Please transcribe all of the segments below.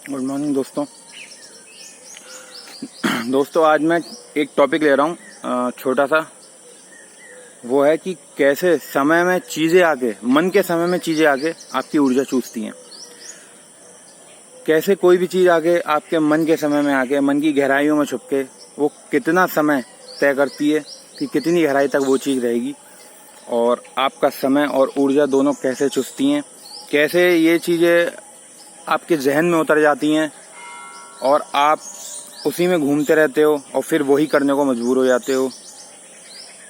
Good morning दोस्तों आज मैं एक टॉपिक ले रहा हूँ छोटा सा। वो है कि कैसे समय में चीज़ें आके, मन के समय में चीज़ें आके आपकी ऊर्जा चूसती हैं। कैसे कोई भी चीज़ आके आपके मन के समय में आके, मन की गहराइयों में छुप के वो कितना समय तय करती है कि कितनी गहराई तक वो चीज़ रहेगी, और आपका समय और ऊर्जा दोनों कैसे चूसती हैं, कैसे ये चीज़ें आपके जहन में उतर जाती हैं और आप उसी में घूमते रहते हो और फिर वही करने को मजबूर हो जाते हो।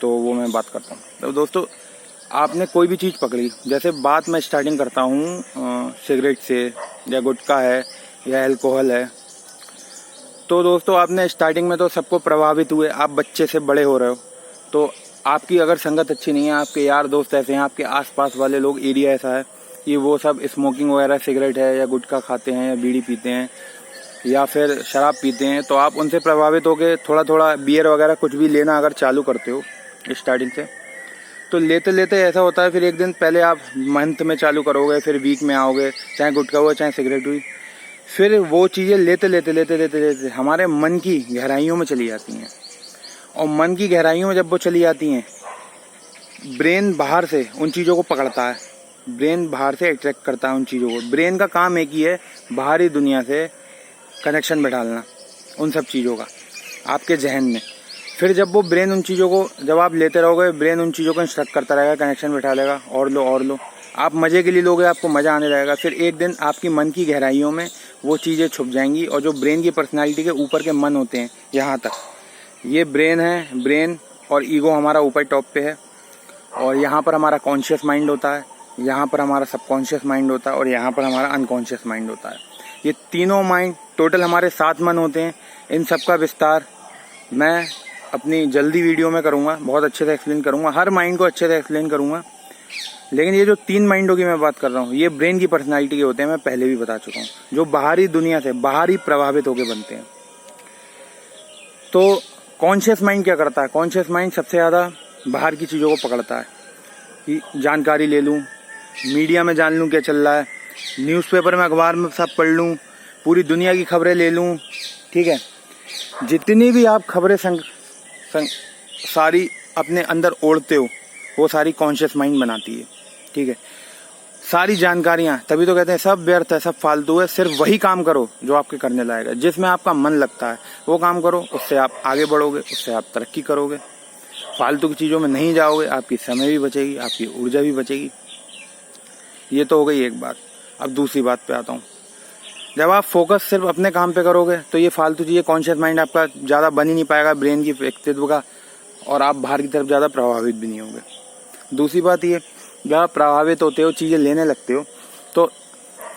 तो वो मैं बात करता हूँ। तो दोस्तों, आपने कोई भी चीज़ पकड़ी, जैसे बात मैं स्टार्टिंग करता हूँ सिगरेट से, या गुटखा है या अल्कोहल है। तो दोस्तों, आपने स्टार्टिंग में तो सबको प्रभावित हुए, आप बच्चे से बड़े हो रहे हो, तो आपकी अगर संगत अच्छी नहीं है, आपके यार दोस्त ऐसे हैं, आपके आसपास वाले लोग, एरिया ऐसा है कि वो सब स्मोकिंग वगैरह, सिगरेट है या गुटखा खाते हैं या बीड़ी पीते हैं या फिर शराब पीते हैं, तो आप उनसे प्रभावित होकर थोड़ा थोड़ा बियर वगैरह कुछ भी लेना अगर चालू करते हो स्टार्टिंग से, तो लेते लेते ऐसा होता है फिर एक दिन पहले आप मंथ में चालू करोगे, फिर वीक में आओगे, चाहे गुटखा हुआ चाहे सिगरेट हुई, फिर वो चीज़ें लेते लेते लेते लेते लेते हमारे मन की गहराइयों में चली जाती हैं। और मन की गहराइयों में जब वो चली जाती हैं, ब्रेन बाहर से उन चीज़ों को पकड़ता है, ब्रेन बाहर से अट्रैक्ट करता है उन चीज़ों को। ब्रेन का काम एक ही है, बाहरी दुनिया से कनेक्शन बैठाना उन सब चीज़ों का आपके जहन में। फिर जब वो ब्रेन उन चीज़ों को, जब आप लेते रहोगे, ब्रेन उन चीज़ों को इंस्ट्रक्ट करता रहेगा, कनेक्शन बैठा लेगा, और लो, आप मज़े के लिए लोगे, आपको मज़ा आने लगेगा। फिर एक दिन आपकी मन की गहराइयों में वो चीज़ें छुप जाएंगी, और जो ब्रेन की पर्सनालिटी के ऊपर के मन होते हैं, यहाँ तक ये ब्रेन है, ब्रेन और ईगो हमारा ऊपर टॉप पे है, और यहाँ पर हमारा कॉन्शियस माइंड होता है, यहाँ पर हमारा सबकॉन्शियस माइंड होता है, और यहाँ पर हमारा अनकॉन्शियस माइंड होता है। ये तीनों माइंड, टोटल हमारे 7 मन होते हैं। इन सब का विस्तार मैं अपनी जल्दी वीडियो में करूँगा, बहुत अच्छे से एक्सप्लेन करूँगा, हर माइंड को अच्छे से एक्सप्लेन करूँगा। लेकिन ये जो 3 माइंडों की मैं बात कर रहा हूँ, ये ब्रेन की पर्सनालिटी के होते हैं, मैं पहले भी बता चुका हूँ, जो बाहरी दुनिया से बाहरी प्रभावित होकर बनते हैं। तो कॉन्शियस माइंड क्या करता है? कॉन्शियस माइंड सबसे ज़्यादा बाहर की चीज़ों को पकड़ता है कि जानकारी ले लूँ, मीडिया में जान लूँ क्या चल रहा है, न्यूज़पेपर में, अखबार में सब पढ़ लूँ, पूरी दुनिया की खबरें ले लूँ, ठीक है। जितनी भी आप खबरें सारी अपने अंदर ओढ़ते हो, वो सारी कॉन्शियस माइंड बनाती है, ठीक है। सारी जानकारियाँ, तभी तो कहते हैं सब व्यर्थ है, सब फालतू है, सिर्फ वही काम करो जो आपके करने लायक है, जिसमें आपका मन लगता है वो काम करो, उससे आप आगे बढ़ोगे, उससे आप तरक्की करोगे। फालतू की चीज़ों में नहीं जाओगे, आपकी समय भी बचेगी, आपकी ऊर्जा भी बचेगी। ये तो हो गई एक बात। अब दूसरी बात पे आता हूँ। जब आप फोकस सिर्फ अपने काम पे करोगे, तो ये फालतू चीज़ें, कॉन्शियस माइंड आपका ज़्यादा बन ही नहीं पाएगा ब्रेन की व्यक्तित्व का, और आप बाहर की तरफ ज़्यादा प्रभावित भी नहीं होंगे। दूसरी बात ये, जब आप प्रभावित होते हो, चीज़ें लेने लगते हो, तो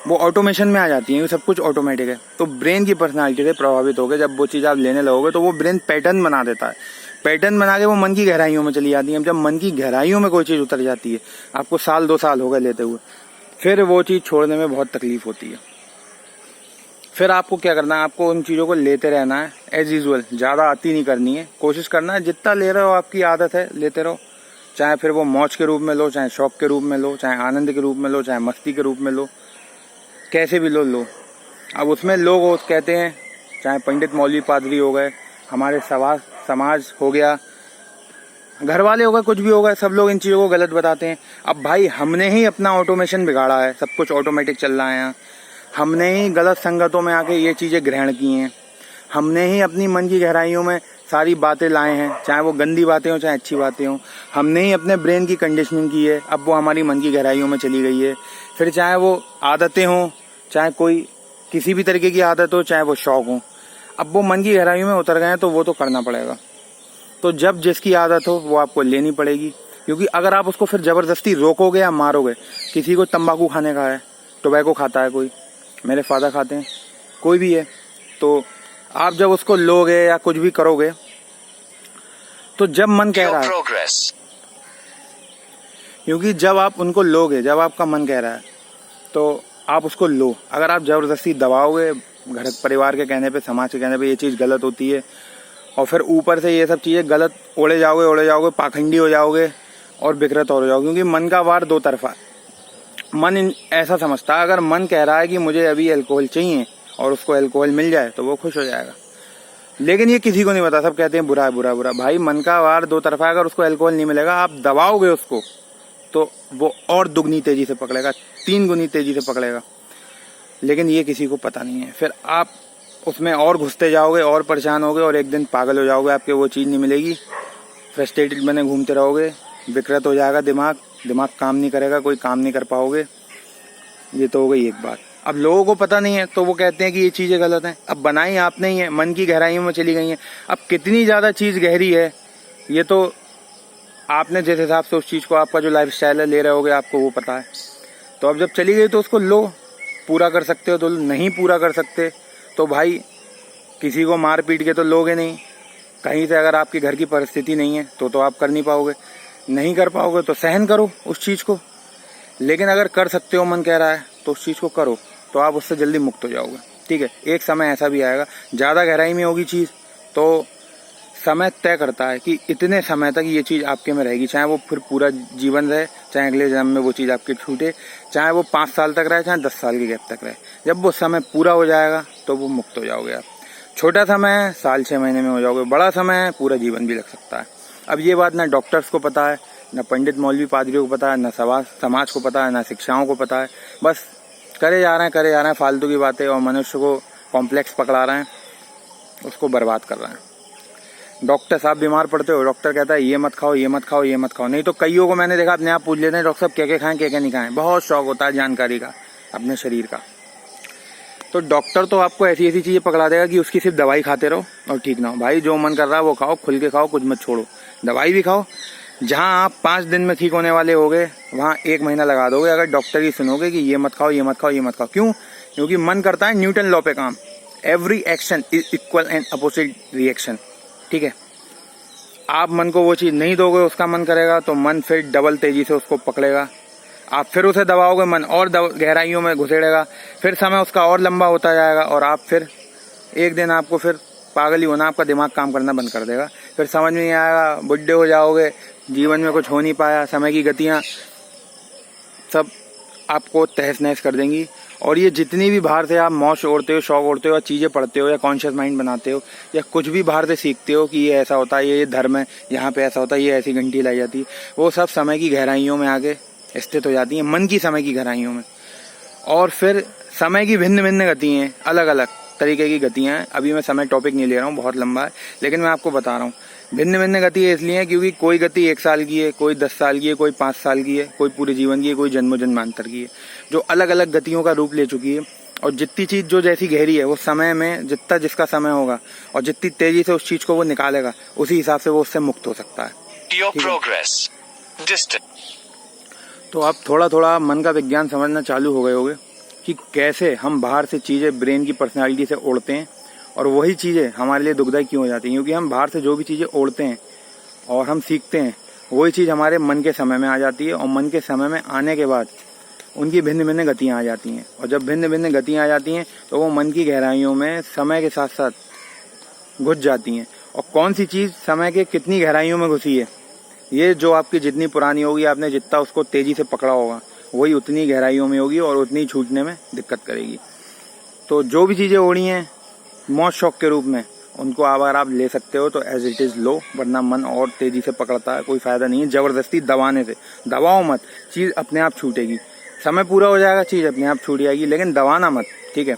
वो ऑटोमेशन में आ जाती है, सब कुछ ऑटोमेटिक है। तो ब्रेन की पर्सनालिटी से प्रभावित होकर जब वो चीज़ आप लेने लगोगे, तो वो ब्रेन पैटर्न बना देता है, पैटर्न बना के वो मन की गहराइयों में चली जाती है। जब मन की गहराइयों में कोई चीज़ उतर जाती है, आपको 1-2 साल हो गए लेते हुए, फिर वो चीज़ छोड़ने में बहुत तकलीफ होती है। फिर आपको क्या करना है? आपको उन चीज़ों को लेते रहना है एज यूजुअल, ज़्यादा आती नहीं करनी है। कोशिश करना है जितना ले रहे हो, आपकी आदत है, लेते रहो। चाहे फिर वो मौज के रूप में लो, चाहे शौक के रूप में लो, चाहे आनंद के रूप में लो, चाहे मस्ती के रूप में लो, कैसे भी लो। अब उसमें लोग कहते हैं, चाहे पंडित, मौलवी, पादरी हो गए, हमारे समाज हो गया, घर वाले हो गए, कुछ भी हो गए, सब लोग इन चीज़ों को गलत बताते हैं। अब भाई, हमने ही अपना ऑटोमेशन बिगाड़ा है, सब कुछ ऑटोमेटिक चल रहा है यहाँ। हमने ही गलत संगतों में आके ये चीज़ें ग्रहण की हैं, हमने ही अपनी मन की गहराइयों में सारी बातें लाए हैं, चाहे वो गंदी बातें हों चाहे अच्छी बातें हों। हमने ही अपने ब्रेन की कंडीशनिंग की है, अब वो हमारी मन की गहराइयों में चली गई है। फिर चाहे वो आदतें हों, चाहे कोई किसी भी तरीके की आदत हो, चाहे वो शौक हो, अब वो मन की गहराइयों में उतर गए हैं, तो वो तो करना पड़ेगा। तो जब जिसकी आदत हो वो आपको लेनी पड़ेगी, क्योंकि अगर आप उसको फिर ज़बरदस्ती रोकोगे या मारोगे, किसी को तंबाकू खाने का है, टोबैको खाता है कोई, मेरे फादर खाते हैं, कोई भी है, तो आप जब उसको लोगे या कुछ भी करोगे, तो जब मन कह रहा है, क्योंकि जब आप उनको लोगे, जब आपका मन कह रहा है, तो आप उसको लो। अगर आप ज़बरदस्ती दबाओगे, घर परिवार के कहने पे, समाज के कहने पे, ये चीज़ गलत होती है, और फिर ऊपर से ये सब चीज़ें गलत ओढ़े जाओगे, पाखंडी हो जाओगे और बिखरत हो जाओगे। क्योंकि मन का वार 2 तरफा है। मन ऐसा समझता है, अगर मन कह रहा है कि मुझे अभी अल्कोहल चाहिए और उसको अल्कोहल मिल जाए तो वो खुश हो जाएगा। लेकिन ये किसी को नहीं पता, सब कहते हैं बुरा है बुरा बुरा। भाई मन का वार दो तरफा, अगर उसको अल्कोहल नहीं मिलेगा, आप दबाओगे उसको तो वो और दुगनी तेजी से पकड़ेगा, 3 गुनी तेजी से पकड़ेगा। लेकिन ये किसी को पता नहीं है। फिर आप उसमें और घुसते जाओगे और परेशान होगे और एक दिन पागल हो जाओगे, आपके वो चीज़ नहीं मिलेगी, फ्रस्ट्रेटेड बने घूमते रहोगे, विकृत हो जाएगा दिमाग काम नहीं करेगा, कोई काम नहीं कर पाओगे। ये तो हो गई एक बात। अब लोगों को पता नहीं है तो वो कहते हैं कि ये चीज़ें गलत हैं। अब बनाई आपने ही है, मन की गहराइयों में चली गई हैं। अब कितनी ज़्यादा चीज़ गहरी है ये तो आपने जिस हिसाब से उस चीज़ को, आपका जो लाइफ स्टाइल है ले रहे होगे, आपको वो पता है। तो अब जब चली गई तो उसको लो, पूरा कर सकते हो तो, नहीं पूरा कर सकते तो भाई किसी को मार पीट के तो लोगे नहीं। कहीं से अगर आपके घर की परिस्थिति नहीं है तो आप कर नहीं पाओगे, नहीं कर पाओगे तो सहन करो उस चीज़ को। लेकिन अगर कर सकते हो, मन कह रहा है तो उस चीज़ को करो, तो आप उससे जल्दी मुक्त हो जाओगे। ठीक है, एक समय ऐसा भी आएगा, ज़्यादा गहराई में होगी चीज़ तो समय तय करता है कि इतने समय तक ये चीज़ आपके में रहेगी, चाहे वो फिर पूरा जीवन रहे, चाहे अगले जन्म में वो चीज़ आपके छूटे, चाहे वो 5 साल तक रहे, चाहे 10 साल के गैप तक रहे। जब वो समय पूरा हो जाएगा तो वो मुक्त हो जाओगे आप। छोटा समय है, साल 6 महीने में हो जाओगे, बड़ा समय है, पूरा जीवन भी लग सकता है। अब ये बात ना डॉक्टर्स को पता है, ना पंडित मौलवी पादरियों को पता है, ना समाज को पता है, ना शिक्षाओं को पता है। बस करे जा रहे हैं फालतू की बातें, और मनुष्य को कॉम्प्लेक्स पकड़ा रहे हैं, उसको बर्बाद कर रहे हैं। डॉक्टर साहब बीमार पड़ते हो, डॉक्टर कहता है ये मत खाओ ये मत खाओ ये मत खाओ, नहीं तो कईयों को मैंने देखा अपने आप पूछ लेते हैं डॉक्टर साहब क्या खाएं क्या नहीं खाएं। बहुत शौक होता है जानकारी का अपने शरीर का। तो डॉक्टर तो आपको ऐसी ऐसी चीज़ें पकड़ा देगा कि उसकी सिर्फ दवाई खाते रहो और ठीक ना हो। भाई जो मन कर रहा है वो खाओ, खुल के खाओ, कुछ मत छोड़ो, दवाई भी खाओ। जहाँ आप 5 दिन में ठीक होने वाले होगे वहाँ 1 महीना लगा दोगे अगर डॉक्टर ही सुनोगे कि ये मत खाओ ये मत खाओ ये मत खाओ। क्यों? क्योंकि मन करता है न्यूटन लॉ पे काम, every action is equal and opposite reaction. ठीक है, आप मन को वो चीज़ नहीं दोगे, उसका मन करेगा तो मन फिर डबल तेजी से उसको पकड़ेगा। आप फिर उसे दबाओगे, मन और गहराइयों में घुसेड़ेगा, फिर समय उसका और लंबा होता जाएगा और आप फिर एक दिन आपको फिर पागल ही होना, आपका दिमाग काम करना बंद कर देगा, फिर समझ में नहीं आएगा, बुढ़े हो जाओगे, जीवन में कुछ हो नहीं पाया, समय की गतियाँ सब आपको तहस नहस कर देंगी। और ये जितनी भी बाहर से आप मौज ओढ़ते हो, शौक ओढ़ते हो, या चीज़ें पढ़ते हो, या कॉन्शियस माइंड बनाते हो, या कुछ भी बाहर से सीखते हो कि ये ऐसा होता है, ये धर्म है, यहाँ पे ऐसा होता है, ये ऐसी घंटी लाई जाती है, वो सब समय की गहराइयों में आगे स्थित हो जाती हैं, मन की समय की गहराइयों में। और फिर समय की भिन्न भिन्न गतियाँ हैं, अलग अलग तरीके की गतियाँ हैं। अभी मैं समय टॉपिक नहीं ले रहा हूँ, बहुत लंबा है, लेकिन मैं आपको बता रहा हूँ भिन्न भिन्न गति इसलिए है क्योंकि कोई गति 1 साल की है, कोई 10 साल की है, कोई 5 साल की है, कोई पूरे जीवन की है, कोई जन्मों जन्मांतर की है, जो अलग अलग गतियों का रूप ले चुकी है। और जितनी चीज़ जो जैसी गहरी है वो समय में जितना जिसका समय होगा और जितनी तेजी से उस चीज़ को वो निकालेगा उसी हिसाब से वो उससे मुक्त हो सकता है। तो आप थोड़ा थोड़ा मन का विज्ञान समझना चालू हो गए होगे कि कैसे हम बाहर से चीज़ें ब्रेन की पर्सनैलिटी से ओढ़ते हैं और वही चीज़ें हमारे लिए दुखदायी क्यों हो जाती हैं। क्योंकि हम बाहर से जो भी चीज़ें ओढ़ते हैं और हम सीखते हैं वही चीज़ हमारे मन के समय में आ जाती है, और मन के समय में आने के बाद उनकी भिन्न भिन्न गतियाँ आ जाती हैं। और जब भिन्न भिन्न गतियाँ आ जाती हैं तो वो मन की गहराइयों में समय के साथ साथ घुस जाती हैं। और कौन सी चीज़ समय के कितनी गहराइयों में घुसी है, ये जो आपकी जितनी पुरानी होगी, आपने जितना उसको तेज़ी से पकड़ा होगा वही उतनी गहराइयों में होगी और उतनी छूटने में दिक्कत करेगी। तो जो भी चीज़ें ओढ़ी हैं मौज शौक के रूप में, उनको अगर आप ले सकते हो तो एज इट इज़ लो, वरना मन और तेज़ी से पकड़ता है, कोई फ़ायदा नहीं है ज़बरदस्ती दबाने से। दबाओ मत, चीज़ अपने आप छूटेगी, समय पूरा हो जाएगा, चीज़ अपने आप छूट जाएगी, लेकिन दबाना मत। ठीक है,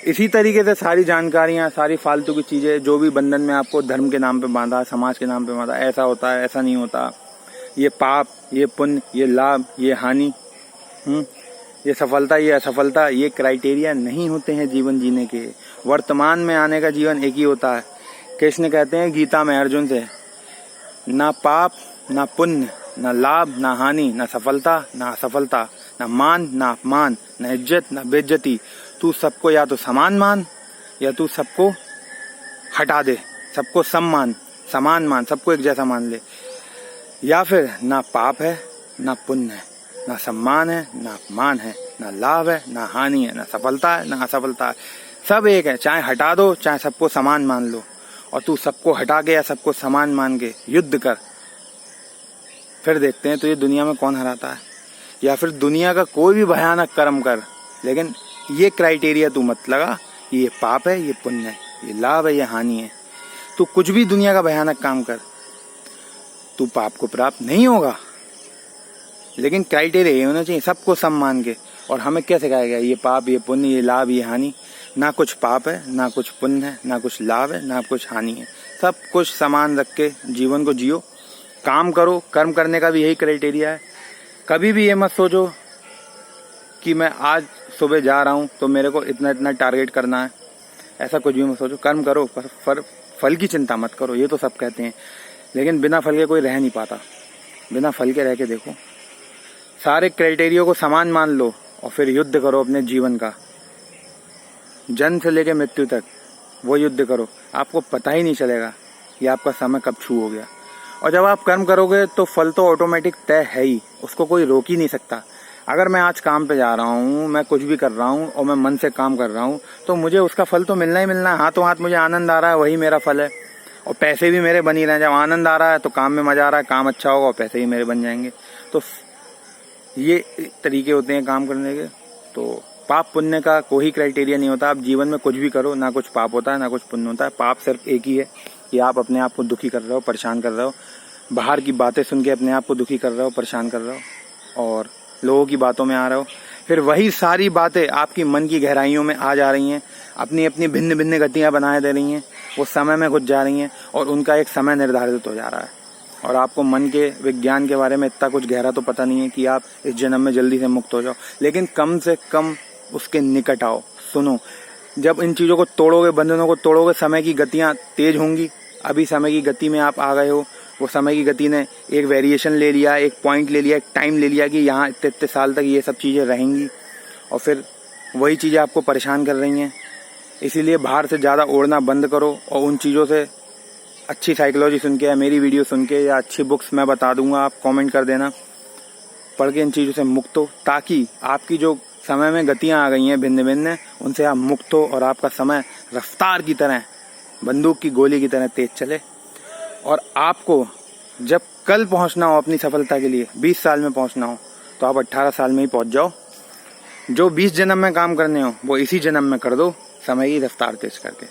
इसी तरीके से सारी जानकारियाँ, सारी फालतू की चीज़ें जो भी बंधन में आपको धर्म के नाम पे बांधा, समाज के नाम पे बांधा, ऐसा होता है ऐसा नहीं होता, ये पाप ये पुण्य ये लाभ ये हानि, ये सफलता ये असफलता, ये क्राइटेरिया नहीं होते हैं जीवन जीने के। वर्तमान में आने का जीवन एक ही होता है। कृष्ण कहते हैं गीता में अर्जुन से, ना पाप ना पुण्य ना लाभ ना हानि ना सफलता ना असफलता, ना मान ना अपमान ना इज्जत ना बेइज्जती, तू सबको या तो समान मान या तू सबको हटा दे, सबको समान मान, सबको एक जैसा मान ले। या फिर ना पाप है ना पुण्य है, ना सम्मान है ना अपमान है, ना लाभ है ना हानि है, ना सफलता है ना असफलता है, सब एक है। चाहे हटा दो चाहे सबको समान मान लो, और तू सबको हटा के या सबको समान मान के युद्ध कर, फिर देखते हैं तो ये दुनिया में कौन हराता है। या फिर दुनिया का कोई भी भयानक कर्म कर, लेकिन ये क्राइटेरिया तू मत लगा ये पाप है, ये पुण्य है, ये लाभ है, ये हानि है। तू कुछ भी दुनिया का भयानक काम कर, तू पाप को प्राप्त नहीं होगा। लेकिन क्राइटेरिया ये होना चाहिए सबको सम मान के। और हमें क्या सिखाया गया, ये पाप, ये पुण्य, ये लाभ, ये हानि। ना कुछ पाप है, ना कुछ पुण्य है, ना कुछ लाभ है, ना कुछ हानि है। सब कुछ समान रख के जीवन को जियो, काम करो। कर्म करने का भी यही क्राइटेरिया है। कभी भी ये मत सोचो कि मैं आज सुबह जा रहा हूँ तो मेरे को इतना इतना टारगेट करना है, ऐसा कुछ भी मत सोचो। कर्म करो, पर फल की चिंता मत करो। ये तो सब कहते हैं, लेकिन बिना फल के कोई रह नहीं पाता। बिना फल के रह के देखो। सारे क्राइटेरिया को समान मान लो और फिर युद्ध करो अपने जीवन का, जन्म से लेकर मृत्यु तक वो युद्ध करो। आपको पता ही नहीं चलेगा कि आपका समय कब छू हो गया। और जब आप कर्म करोगे तो फल तो ऑटोमेटिक तय है ही, उसको कोई रोक ही नहीं सकता। अगर मैं आज काम पे जा रहा हूँ, मैं कुछ भी कर रहा हूँ और मैं मन से काम कर रहा हूँ, तो मुझे उसका फल तो मिलना ही मिलना है। हाथों हाथ मुझे आनंद आ रहा है, वही मेरा फल है। और पैसे भी मेरे बन ही रहे हैं। जब आनंद आ रहा है तो काम में मजा आ रहा है, काम अच्छा होगा और पैसे ही मेरे बन जाएंगे। तो ये तरीके होते हैं काम करने के। तो पाप पुण्य का कोई क्राइटेरिया नहीं होता। आप जीवन में कुछ भी करो, ना कुछ पाप होता है, ना कुछ पुण्य होता है। पाप सिर्फ एक ही है कि आप अपने आप को दुखी कर रहे हो, परेशान कर रहे हो, बाहर की बातें सुन के अपने आप को दुखी कर रहे हो, परेशान कर रहे हो और लोगों की बातों में आ रहे हो। फिर वही सारी बातें आपकी मन की गहराइयों में आ जा रही हैं, अपनी अपनी भिन्न भिन्न गतियां बनाए दे रही हैं, वो समय में घुस जा रही हैं और उनका एक समय निर्धारित हो जा रहा है। और आपको मन के विज्ञान के बारे में इतना कुछ गहरा तो पता नहीं है कि आप इस जन्म में जल्दी से मुक्त हो जाओ, लेकिन कम से कम उसके निकट आओ, सुनो। जब इन चीज़ों को तोड़ोगे, बंधनों को तोड़ोगे, समय की गतियाँ तेज होंगी। अभी समय की गति में आप आ गए हो, वो समय की गति ने एक वेरिएशन ले लिया, एक पॉइंट ले लिया, एक टाइम ले लिया कि यहाँ इतने इतने साल तक ये सब चीज़ें रहेंगी और फिर वही चीज़ें आपको परेशान कर रही हैं। इसीलिए बाहर से ज़्यादा ओढ़ना बंद करो और उन चीज़ों से अच्छी साइकोलॉजी सुन के या मेरी वीडियो सुन के या अच्छी बुक्स मैं बता दूंगा, आप कमेंट कर देना, पढ़ के इन चीज़ों से मुक्त हो, ताकि आपकी जो समय में गतियाँ आ गई हैं भिन्न भिन्न, उनसे आप मुक्त हो और आपका समय रफ्तार की तरह, बंदूक की गोली की तरह तेज चले। और आपको जब कल पहुंचना हो अपनी सफलता के लिए, 20 साल में पहुंचना हो, तो आप 18 साल में ही पहुंच जाओ। जो 20 जन्म में काम करने हो वो इसी जन्म में कर दो, समय की रफ्तार तेज करके।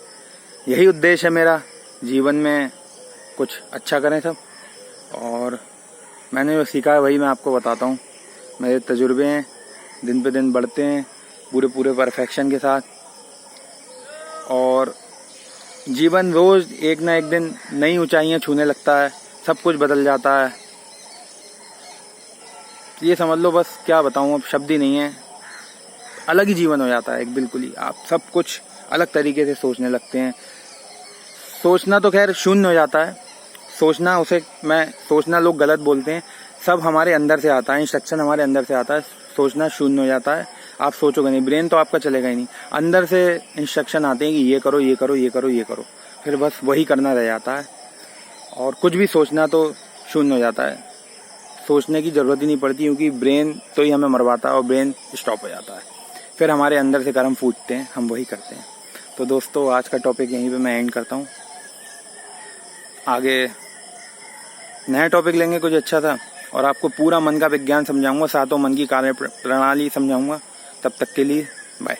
यही उद्देश्य है मेरा, जीवन में कुछ अच्छा करें सब। और मैंने जो सीखा है वही मैं आपको बताता हूँ। मेरे तजुर्बे हैं, दिन पे दिन बढ़ते हैं पूरे परफेक्शन के साथ। और जीवन रोज एक ना एक दिन नई ऊंचाइयां छूने लगता है, सब कुछ बदल जाता है। ये समझ लो, बस क्या बताऊं, अब शब्द ही नहीं है। अलग ही जीवन हो जाता है एक, बिल्कुल ही। आप सब कुछ अलग तरीके से सोचने लगते हैं। सोचना तो खैर शून्य हो जाता है। सोचना लोग गलत बोलते हैं। सब हमारे अंदर से आता है, इंस्ट्रक्शन हमारे अंदर से आता है। सोचना शून्य हो जाता है, आप सोचोगे नहीं, ब्रेन तो आपका चलेगा ही नहीं। अंदर से इंस्ट्रक्शन आते हैं कि ये करो, ये करो, ये करो, ये करो, फिर बस वही करना रह जाता है। और कुछ भी सोचना तो शून्य हो जाता है। सोचने की ज़रूरत ही नहीं पड़ती, क्योंकि ब्रेन तो ही हमें मरवाता है और ब्रेन स्टॉप हो जाता है। फिर हमारे अंदर से कर्म फूटते हैं, हम वही करते हैं। तो दोस्तों, आज का टॉपिक यहीं पे मैं एंड करता हूँ। आगे नया टॉपिक लेंगे कुछ अच्छा था, और आपको पूरा मन का विज्ञान समझाऊंगा, सातों मन की कार्य प्रणाली समझाऊंगा। तब तक के लिए बाय।